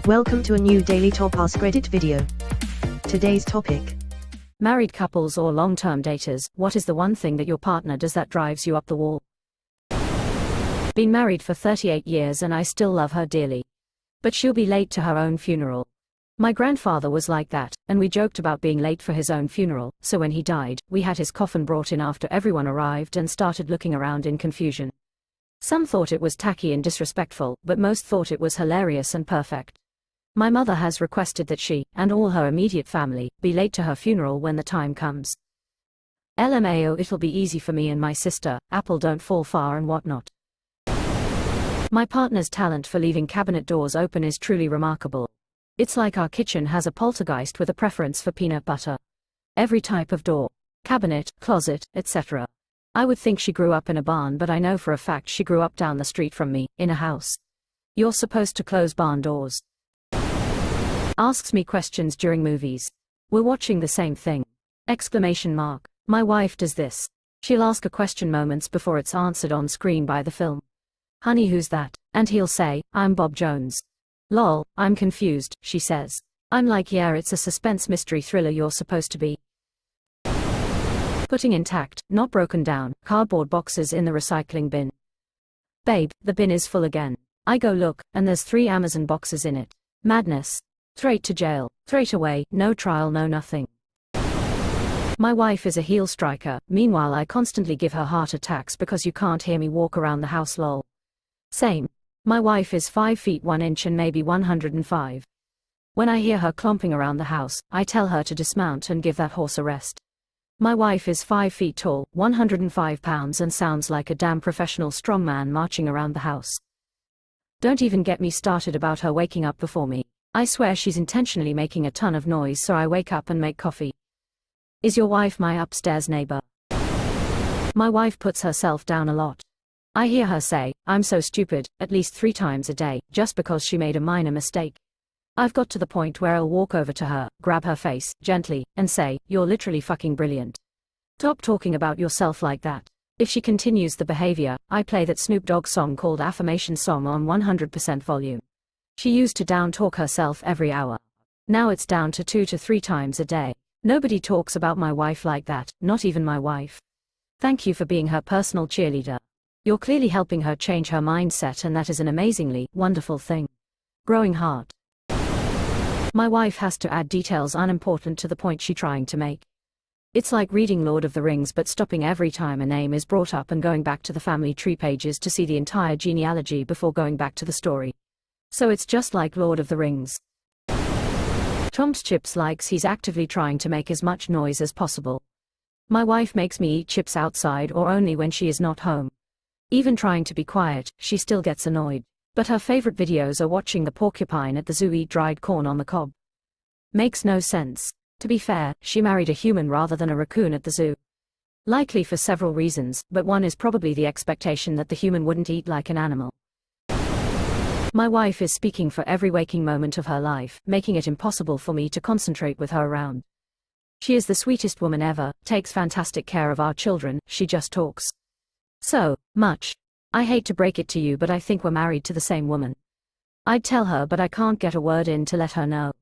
Welcome to a new daily top AskReddit video. Today's topic: married couples or long-term daters, what is the one thing that your partner does that drives you up the wall? Been married for 38 years and I still love her dearly. But she'll be late to her own funeral. My grandfather was like that, and we joked about being late for his own funeral, so when he died, we had his coffin brought in after everyone arrived and started looking around in confusion. Some thought it was tacky and disrespectful, but most thought it was hilarious and perfect. My mother has requested that she, and all her immediate family, be late to her funeral when the time comes. LMAO, it'll be easy for me and my sister, apple don't fall far and whatnot. My partner's talent for leaving cabinet doors open is truly remarkable. It's like our kitchen has a poltergeist with a preference for peanut butter. Every type of door, cabinet, closet, etc. I would think she grew up in a barn, but I know for a fact she grew up down the street from me, in a house. You're supposed to close barn doors. Asks me questions during movies. We're watching the same thing. Exclamation mark. My wife does this. She'll ask a question moments before it's answered on screen by the film. Honey, who's that? And he'll say, I'm Bob Jones. Lol, I'm confused, she says. I'm like, yeah, it's a suspense mystery thriller you're supposed to be. Putting intact, not broken down, cardboard boxes in the recycling bin. Babe, the bin is full again. I go look, and there's 3 Amazon boxes in it. Madness. Straight to jail, straight away, no trial, no nothing. My wife is a heel striker, meanwhile I constantly give her heart attacks because you can't hear me walk around the house, lol. Same. My wife is 5 feet 1 inch and maybe 105. When I hear her clomping around the house, I tell her to dismount and give that horse a rest. My wife is 5 feet tall, 105 pounds and sounds like a damn professional strongman marching around the house. Don't even get me started about her waking up before me. I swear she's intentionally making a ton of noise so I wake up and make coffee. Is your wife my upstairs neighbor? My wife puts herself down a lot. I hear her say, I'm so stupid, at least 3 times a day, just because she made a minor mistake. I've got to the point where I'll walk over to her, grab her face, gently, and say, you're literally fucking brilliant. Stop talking about yourself like that. If she continues the behavior, I play that Snoop Dogg song called Affirmation Song on 100% volume. She used to down talk herself every hour. Now it's down to 2 to 3 times a day. Nobody talks about my wife like that, not even my wife. Thank you for being her personal cheerleader. You're clearly helping her change her mindset, and that is an amazingly wonderful thing. Growing heart. My wife has to add details unimportant to the point she's trying to make. It's like reading Lord of the Rings but stopping every time a name is brought up and going back to the family tree pages to see the entire genealogy before going back to the story. So it's just like Lord of the Rings. Tom's chips likes he's actively trying to make as much noise as possible. My wife makes me eat chips outside or only when she is not home. Even trying to be quiet, she still gets annoyed. But her favorite videos are watching the porcupine at the zoo eat dried corn on the cob. Makes no sense. To be fair, she married a human rather than a raccoon at the zoo. Likely for several reasons, but one is probably the expectation that the human wouldn't eat like an animal. My wife is speaking for every waking moment of her life, making it impossible for me to concentrate with her around. She is the sweetest woman ever, takes fantastic care of our children, she just talks so much. I hate to break it to you, but I think we're married to the same woman. I'd tell her, but I can't get a word in to let her know.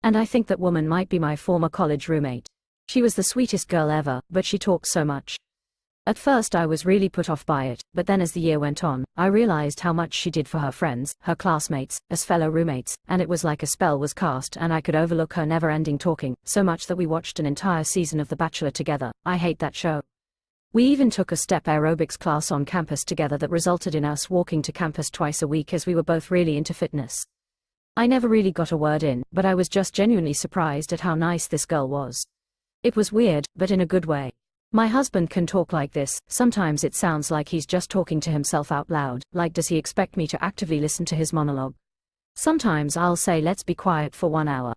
And I think that woman might be my former college roommate. She was the sweetest girl ever, but she talks so much. At first I was really put off by it, but then as the year went on, I realized how much she did for her friends, her classmates, as fellow roommates, and it was like a spell was cast and I could overlook her never-ending talking, so much that we watched an entire season of The Bachelor together. I hate that show. We even took a step aerobics class on campus together that resulted in us walking to campus twice a week as we were both really into fitness. I never really got a word in, but I was just genuinely surprised at how nice this girl was. It was weird, but in a good way. My husband can talk like this, sometimes it sounds like he's just talking to himself out loud, like does he expect me to actively listen to his monologue? Sometimes I'll say let's be quiet for 1 hour.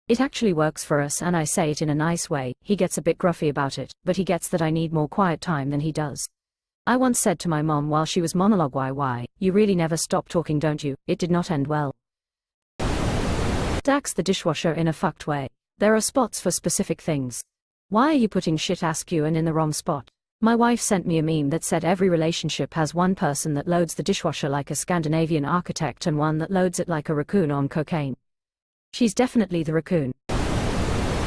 It actually works for us and I say it in a nice way. He gets a bit gruffy about it, but he gets that I need more quiet time than he does. I once said to my mom while she was monologue, why, you really never stop talking, don't you? It did not end well. Stacks the dishwasher in a fucked way. There are spots for specific things. Why are you putting shit, ask you, and in the wrong spot? My wife sent me a meme that said every relationship has one person that loads the dishwasher like a Scandinavian architect and one that loads it like a raccoon on cocaine. She's definitely the raccoon.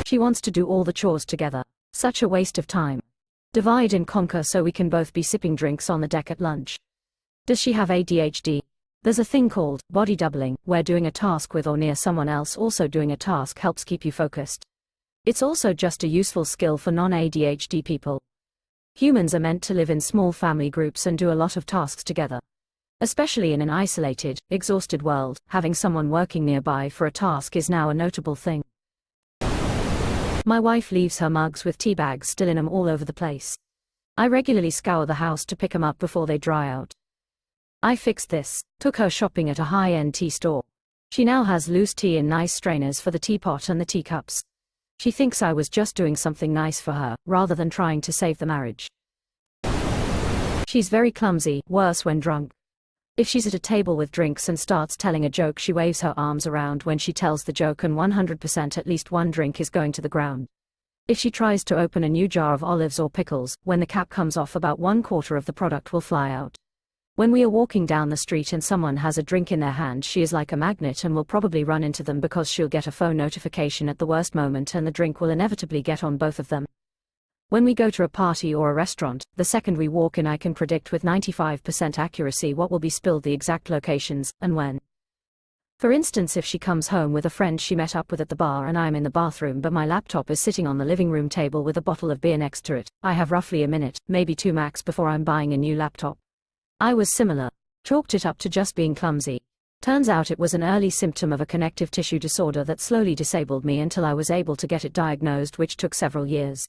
She wants to do all the chores together. Such a waste of time. Divide and conquer so we can both be sipping drinks on the deck at lunch. Does she have ADHD? There's a thing called body doubling, where doing a task with or near someone else also doing a task helps keep you focused. It's also just a useful skill for non-ADHD people. Humans are meant to live in small family groups and do a lot of tasks together. Especially in an isolated, exhausted world, having someone working nearby for a task is now a notable thing. My wife leaves her mugs with tea bags still in them all over the place. I regularly scour the house to pick them up before they dry out. I fixed this, took her shopping at a high-end tea store. She now has loose tea in nice strainers for the teapot and the teacups. She thinks I was just doing something nice for her, rather than trying to save the marriage. She's very clumsy, worse when drunk. If she's at a table with drinks and starts telling a joke, she waves her arms around when she tells the joke, and 100% at least one drink is going to the ground. If she tries to open a new jar of olives or pickles, when the cap comes off, about 1/4 of the product will fly out. When we are walking down the street and someone has a drink in their hand, she is like a magnet and will probably run into them because she'll get a phone notification at the worst moment and the drink will inevitably get on both of them. When we go to a party or a restaurant, the second we walk in I can predict with 95% accuracy what will be spilled, the exact locations, and when. For instance, if she comes home with a friend she met up with at the bar and I'm in the bathroom but my laptop is sitting on the living room table with a bottle of beer next to it, I have roughly a minute, maybe 2 max, before I'm buying a new laptop. I was similar. Chalked it up to just being clumsy. Turns out it was an early symptom of a connective tissue disorder that slowly disabled me until I was able to get it diagnosed, which took several years.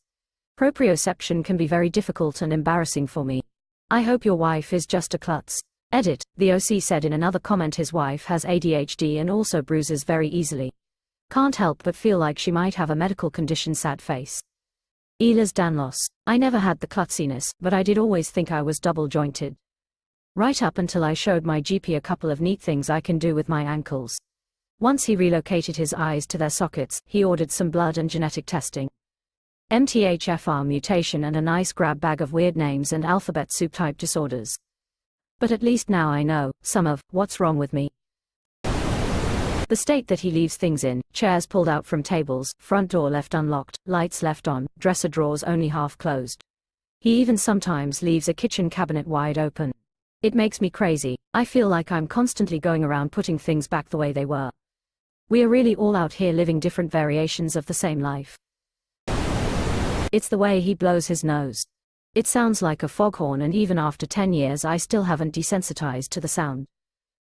Proprioception can be very difficult and embarrassing for me. I hope your wife is just a klutz. Edit, the OC said in another comment his wife has ADHD and also bruises very easily. Can't help but feel like she might have a medical condition, sad face. Elas Danlos, I never had the klutziness, but I did always think I was double jointed. Right up until I showed my GP a couple of neat things I can do with my ankles. Once he relocated his eyes to their sockets, he ordered some blood and genetic testing. MTHFR mutation and a nice grab bag of weird names and alphabet soup type disorders. But at least now I know some of what's wrong with me. The state that he leaves things in: chairs pulled out from tables, front door left unlocked, lights left on, dresser drawers only half closed. He even sometimes leaves a kitchen cabinet wide open. It makes me crazy. I feel like I'm constantly going around putting things back the way they were. We are really all out here living different variations of the same life. It's the way he blows his nose. It sounds like a foghorn, and even after 10 years I still haven't desensitized to the sound.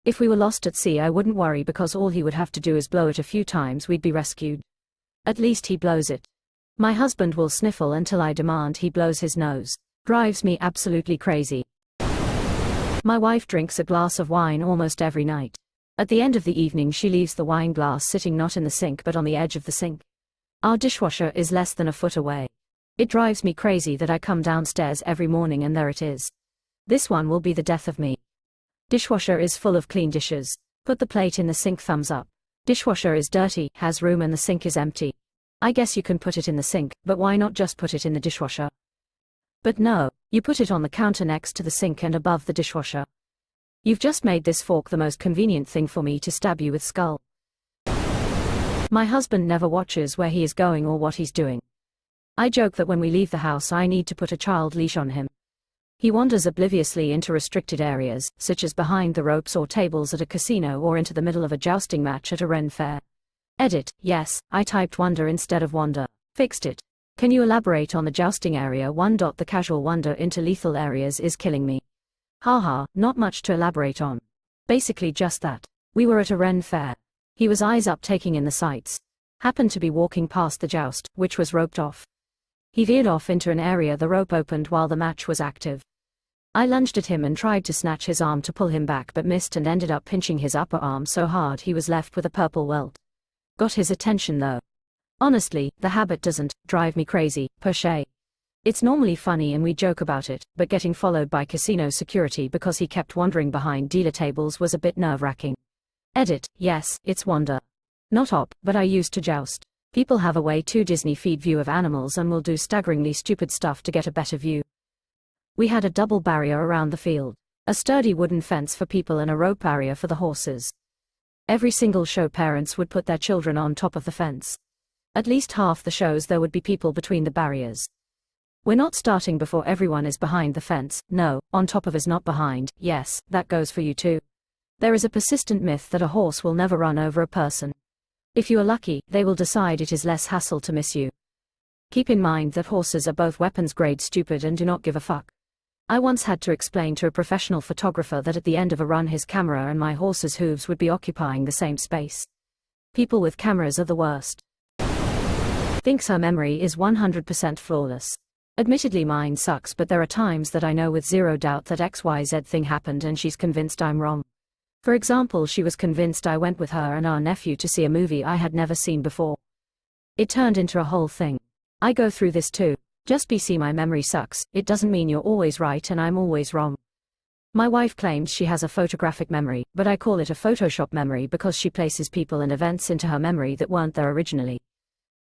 If we were lost at sea I wouldn't worry because all he would have to do is blow it a few times, we'd be rescued. At least he blows it. My husband will sniffle until I demand he blows his nose. Drives me absolutely crazy. My wife drinks a glass of wine almost every night. At the end of the evening she leaves the wine glass sitting not in the sink but on the edge of the sink. Our dishwasher is less than a foot away. It drives me crazy that I come downstairs every morning and there it is. This one will be the death of me. Dishwasher is full of clean dishes. Put the plate in the sink, thumbs up. Dishwasher is dirty, has room and the sink is empty. I guess you can put it in the sink, but why not just put it in the dishwasher? But no, you put it on the counter next to the sink and above the dishwasher. You've just made this fork the most convenient thing for me to stab you with skull. My husband never watches where he is going or what he's doing. I joke that when we leave the house I need to put a child leash on him. He wanders obliviously into restricted areas, such as behind the ropes or tables at a casino or into the middle of a jousting match at a Ren fair. Edit, yes, I typed wander instead of wander. Fixed it. Can you elaborate on the jousting area? The casual wander into lethal areas is killing me. Haha, not much to elaborate on. Basically just that. We were at a Ren fair. He was eyes up taking in the sights. Happened to be walking past the joust, which was roped off. He veered off into an area the rope opened while the match was active. I lunged at him and tried to snatch his arm to pull him back but missed and ended up pinching his upper arm so hard he was left with a purple welt. Got his attention though. Honestly, the habit doesn't drive me crazy, per se. It's normally funny and we joke about it, but getting followed by casino security because he kept wandering behind dealer tables was a bit nerve-wracking. Edit, yes, it's wander. Not op, but I used to joust. People have a way too Disney feed view of animals and will do staggeringly stupid stuff to get a better view. We had a double barrier around the field. A sturdy wooden fence for people and a rope barrier for the horses. Every single show parents would put their children on top of the fence. At least half the shows there would be people between the barriers. We're not starting before everyone is behind the fence, no, on top of is not behind, yes, that goes for you too. There is a persistent myth that a horse will never run over a person. If you are lucky, they will decide it is less hassle to miss you. Keep in mind that horses are both weapons grade stupid and do not give a fuck. I once had to explain to a professional photographer that at the end of a run his camera and my horse's hooves would be occupying the same space. People with cameras are the worst. Thinks her memory is 100% flawless. Admittedly mine sucks, but there are times that I know with zero doubt that XYZ thing happened and she's convinced I'm wrong. For example, she was convinced I went with her and our nephew to see a movie I had never seen before. It turned into a whole thing. I go through this too. Just BC, my memory sucks, it doesn't mean you're always right and I'm always wrong. My wife claims she has a photographic memory, but I call it a Photoshop memory because she places people and events into her memory that weren't there originally.